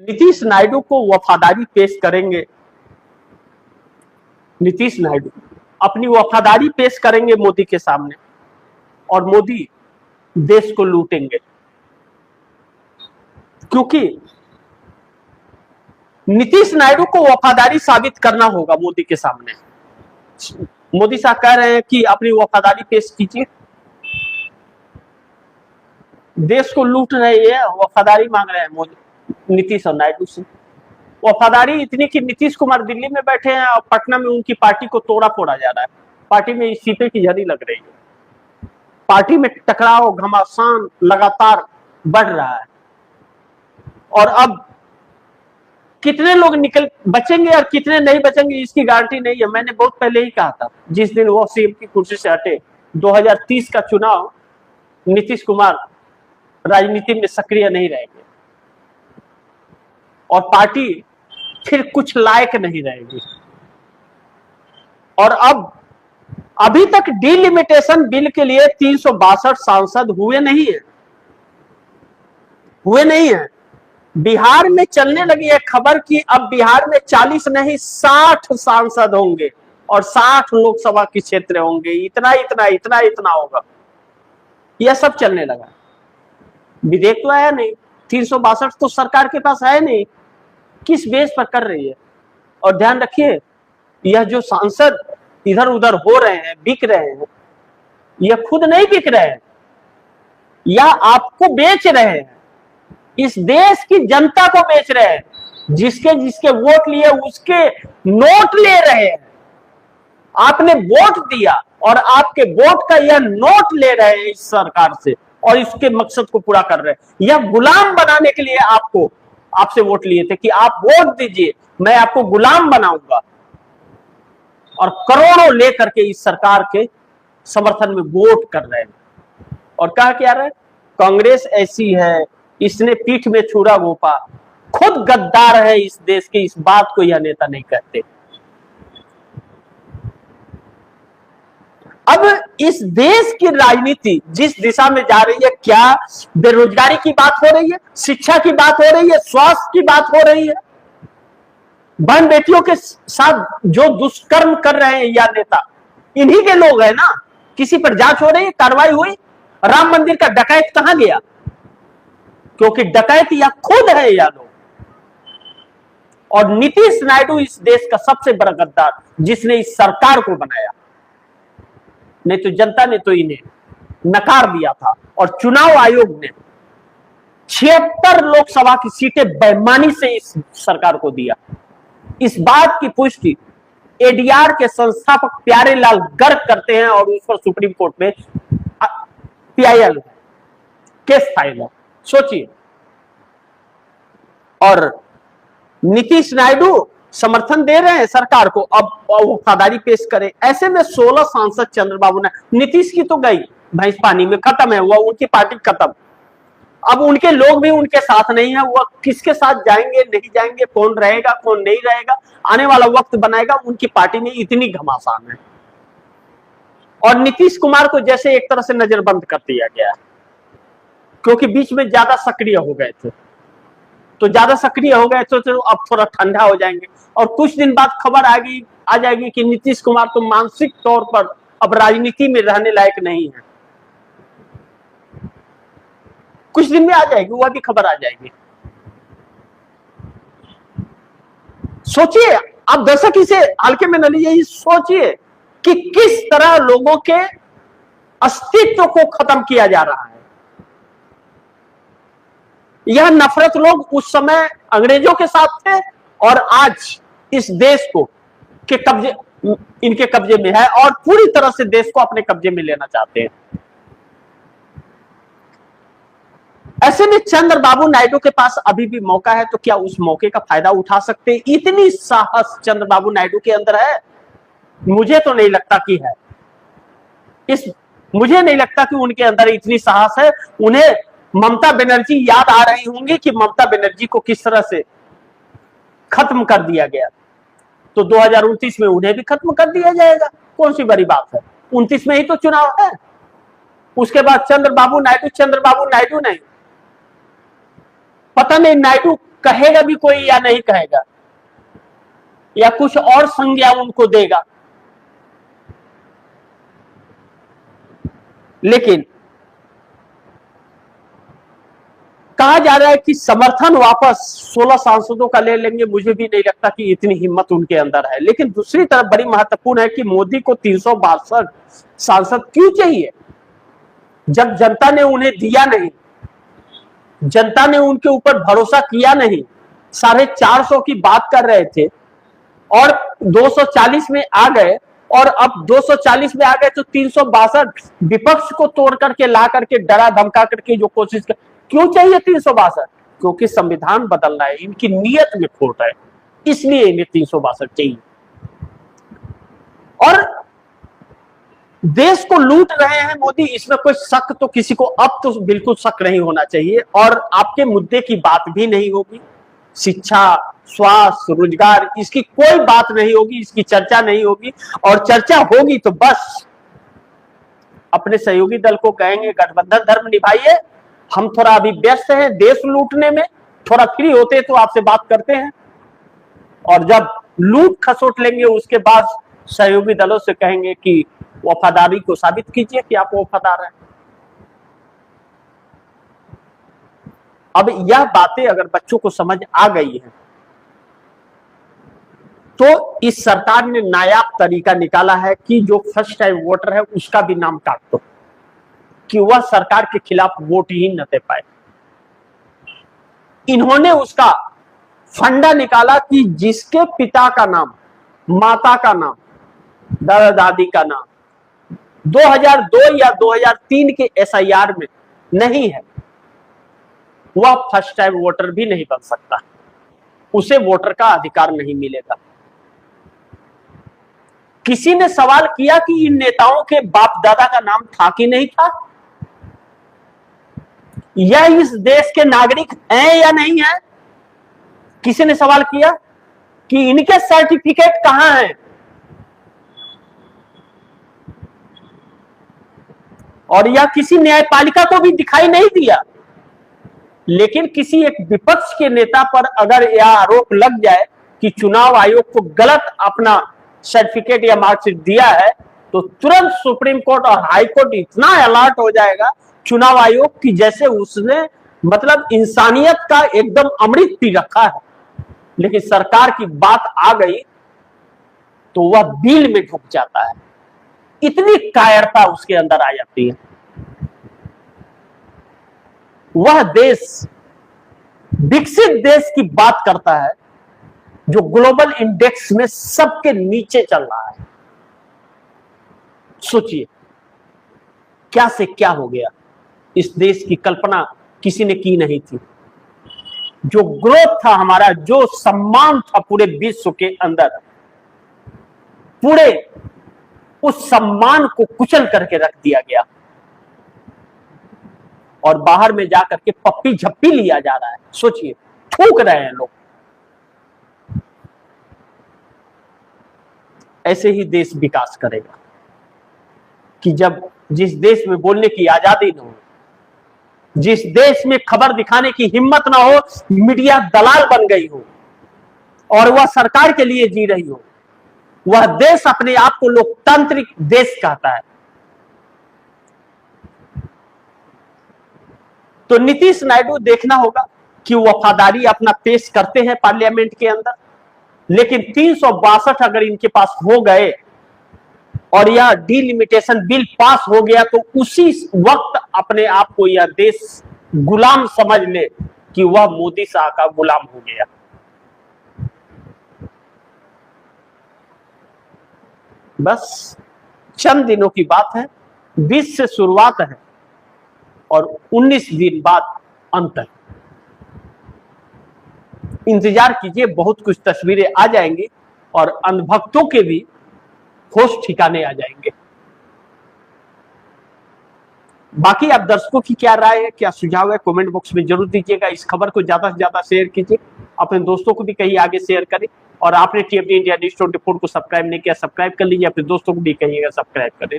नीतीश नायडू को वफादारी पेश करेंगे। नीतीश नायडू अपनी वफादारी पेश करेंगे मोदी के सामने और मोदी देश को लूटेंगे, क्योंकि नीतीश नायडू को वफादारी साबित करना होगा मोदी के सामने। मोदी साहब कह रहे हैं कि अपनी वफादारी पेश कीजिए, देश को लूट रहे हैं, वफादारी मांग रहे हैं मोदी नीतीश और नायडू से। वफादारी इतनी कि नीतीश कुमार दिल्ली में बैठे हैं और पटना में उनकी पार्टी को तोड़ा फोड़ा जा रहा है। पार्टी में इस्तीफे की झड़ी लग रही है, पार्टी में टकराव घमासान लगातार बढ़ रहा है। और अब कितने लोग निकल बचेंगे और कितने नहीं बचेंगे इसकी गारंटी नहीं है। मैंने बहुत पहले ही कहा था, जिस दिन वो सीएम की कुर्सी से हटे, 2030 का चुनाव नीतीश कुमार राजनीति में सक्रिय नहीं रहेंगे और पार्टी फिर कुछ लायक नहीं रहेगी। और अब अभी तक डिलिमिटेशन बिल के लिए 362 सांसद हुए नहीं है। बिहार में चलने लगी है खबर कि अब बिहार में 40 नहीं 60 सांसद होंगे और 60 लोकसभा के क्षेत्र होंगे। इतना होगा, यह सब चलने लगा। विधेयक तो आया नहीं, 362 तो सरकार के पास है नहीं, किस बेस पर कर रही है। और ध्यान रखिए, यह जो सांसद इधर उधर हो रहे हैं, बिक रहे हैं, यह खुद नहीं बिक रहे हैं, यह आपको बेच रहे हैं, इस देश की जनता को बेच रहे हैं। जिसके जिसके वोट लिए उसके नोट ले रहे हैं। आपने वोट दिया और आपके वोट का यह नोट ले रहे हैं इस सरकार से और इसके मकसद को पूरा कर रहे हैं। यह गुलाम बनाने के लिए आपसे वोट लिए थे कि आप वोट दीजिए, मैं आपको गुलाम बनाऊंगा। और करोड़ों लेकर के इस सरकार के समर्थन में वोट कर रहे हैं। और कहा क्या रहे, कांग्रेस ऐसी है, इसने पीठ में छुरा घोंपा, खुद गद्दार है इस देश के। इस बात को यह नेता नहीं कहते। अब इस देश की राजनीति जिस दिशा में जा रही है, क्या बेरोजगारी की बात हो रही है, शिक्षा की बात हो रही है, स्वास्थ्य की बात हो रही है, बहन बेटियों के साथ जो दुष्कर्म कर रहे हैं या नेता, इन्हीं के लोग हैं ना। किसी पर जांच हो रही है, कार्रवाई हुई। राम मंदिर का डकैत कहां गया, क्योंकि डकैत या खुद है या लोग। और नीतीश नायडू इस देश का सबसे बड़ा गद्दार, जिसने इस सरकार को बनाया। नहीं तो जनता ने तो इन्हें नकार दिया था और चुनाव आयोग ने 76 लोकसभा की सीटें बेईमानी से इस सरकार को दिया। इस बात की पुष्टि एडीआर के संस्थापक प्यारेलाल गर्ग करते हैं और उस पर सुप्रीम कोर्ट में पीआईएल केस फाइल है। सोचिए। और नीतीश नायडू समर्थन दे रहे हैं सरकार को, अब वफादारी पेश करें। ऐसे में 16 सांसद चंद्रबाबू नायडू, नीतीश की तो गई भैंस पानी में, खत्म है, वह उनकी पार्टी खत्म। अब उनके लोग भी उनके साथ नहीं है। वह किसके साथ जाएंगे नहीं जाएंगे, कौन रहेगा कौन नहीं रहेगा, आने वाला वक्त बनाएगा। उनकी पार्टी में इतनी घमासान है। और नीतीश कुमार को जैसे एक तरह से नजरबंद कर दिया गया है, क्योंकि बीच में ज्यादा सक्रिय हो गए थे। तो ज्यादा सक्रिय हो गए तो अब थोड़ा ठंडा हो जाएंगे। और कुछ दिन बाद खबर आ जाएगी कि नीतीश कुमार तो मानसिक तौर पर अब राजनीति में रहने लायक नहीं है। कुछ दिन में आ जाएगी, वह भी खबर आ जाएगी। सोचिए, आप दर्शक इसे हल्के में न लीजिए, सोचिए कि किस तरह लोगों के अस्तित्व को खत्म किया जा रहा है। यह नफरत लोग उस समय अंग्रेजों के साथ थे और आज इस देश को के कब्जे इनके कब्जे में है और पूरी तरह से देश को अपने कब्जे में लेना चाहते हैं। ऐसे में चंद्रबाबू नायडू के पास अभी भी मौका है, तो क्या उस मौके का फायदा उठा सकते हैं? इतनी साहस चंद्रबाबू नायडू के अंदर है? मुझे तो नहीं लगता कि है। मुझे नहीं लगता कि उनके अंदर इतनी साहस है। उन्हें ममता बनर्जी याद आ रही होंगी कि ममता बनर्जी को किस तरह से खत्म कर दिया गया। तो 2029 में उन्हें भी खत्म कर दिया जाएगा। कौन सी बड़ी बात है, 29 में ही तो चुनाव है। उसके बाद चंद्रबाबू नायडू नहीं, पता नहीं नायडू कहेगा भी कोई या नहीं कहेगा, या कुछ और संज्ञा उनको देगा। लेकिन कहा जा रहा है कि समर्थन वापस 16 सांसदों का ले लेंगे। मुझे भी नहीं लगता कि इतनी हिम्मत उनके अंदर है। लेकिन दूसरी तरफ बड़ी महत्वपूर्ण है कि मोदी को 362 सांसद क्यों चाहिए, जब जनता ने उन्हें दिया नहीं, जनता ने उनके ऊपर भरोसा किया नहीं। 450 की बात कर रहे थे और 240 में आ गए, और अब 240 में आ गए तो 362 विपक्ष को तोड़ करके ला करके डरा धमका करके जो कोशिश कर। क्यों चाहिए 362? क्योंकि संविधान बदलना है, इनकी नीयत में खोट है, इसलिए इन्हें 362 चाहिए। और देश को लूट रहे हैं मोदी, इसमें कोई शक तो किसी को अब तो बिल्कुल शक नहीं होना चाहिए। और आपके मुद्दे की बात भी नहीं होगी, शिक्षा, स्वास्थ्य, रोजगार, इसकी कोई बात नहीं होगी, इसकी चर्चा नहीं होगी। और चर्चा होगी तो बस अपने सहयोगी दल को कहेंगे गठबंधन धर्म निभाइए, हम थोड़ा अभी व्यस्त हैं देश लूटने में, थोड़ा फ्री होते तो आपसे बात करते हैं। और जब लूट खसोट लेंगे उसके बाद सहयोगी दलों से कहेंगे कि वफादारी को साबित कीजिए कि आप वफादार हैं। अब यह बातें अगर बच्चों को समझ आ गई है तो इस सरकार ने नायाब तरीका निकाला है कि जो फर्स्ट टाइम वोटर है उसका भी नाम काट दो, कि वह सरकार के खिलाफ वोट ही न दे पाए। इन्होंने उसका फंडा निकाला कि जिसके पिता का नाम, माता का नाम, दादा दादी का नाम 2002 या 2003 के SIR में नहीं है, वह फर्स्ट टाइम वोटर भी नहीं बन सकता, उसे वोटर का अधिकार नहीं मिलेगा। किसी ने सवाल किया कि इन नेताओं के बाप दादा का नाम था कि नहीं था? यह इस देश के नागरिक हैं या नहीं है? किसी ने सवाल किया कि इनके सर्टिफिकेट कहां हैं? और यह किसी न्यायपालिका को भी दिखाई नहीं दिया। लेकिन किसी एक विपक्ष के नेता पर अगर यह आरोप लग जाए कि चुनाव आयोग को गलत अपना सर्टिफिकेट या मार्कशीट दिया है, तो तुरंत सुप्रीम कोर्ट और हाई कोर्ट इतना अलर्ट हो जाएगा चुनाव आयोग की, जैसे उसने मतलब इंसानियत का एकदम अमृत पी रखा है। लेकिन सरकार की बात आ गई तो वह बिल में ढुक जाता है, इतनी कायरता उसके अंदर आ जाती है। वह देश विकसित देश की बात करता है जो ग्लोबल इंडेक्स में सबके नीचे चल रहा है। सोचिए क्या से क्या हो गया। इस देश की कल्पना किसी ने की नहीं थी। जो ग्रोथ था हमारा, जो सम्मान था पूरे विश्व के अंदर, पूरे उस सम्मान को कुचल करके रख दिया गया और बाहर में जाकर के पप्पी झप्पी लिया जा रहा है। सोचिए, थूक रहे हैं लोग। ऐसे ही देश विकास करेगा कि जब जिस देश में बोलने की आजादी न हो, जिस देश में खबर दिखाने की हिम्मत ना हो, मीडिया दलाल बन गई हो और वह सरकार के लिए जी रही हो, वह देश अपने आप को लोकतांत्रिक देश कहता है। तो नीतीश नायडू देखना होगा कि वफादारी अपना पेश करते हैं पार्लियामेंट के अंदर, लेकिन 362 अगर इनके पास हो गए और यह डिलिमिटेशन बिल पास हो गया तो उसी वक्त अपने आप को यह देश गुलाम समझ ले कि वह मोदी शाह का गुलाम हो गया। बस चंद दिनों की बात है, 20 से शुरुआत है और 19 दिन बाद अंत है। इंतजार कीजिए, बहुत कुछ तस्वीरें आ जाएंगी और अंधभक्तों के भी होश ठिकाने आ जाएंगे। बाकी आप दर्शकों की क्या राय है, क्या सुझाव है, कमेंट बॉक्स में जरूर दीजिएगा। इस खबर को ज्यादा से ज्यादा शेयर कीजिए, अपने दोस्तों को भी कहीं आगे शेयर करें। और आपने TFD इंडिया न्यूज़ 24 को सब्सक्राइब नहीं किया, सब्सक्राइब कर लीजिए, अपने दोस्तों को भी कहिएगा सब्सक्राइब करें।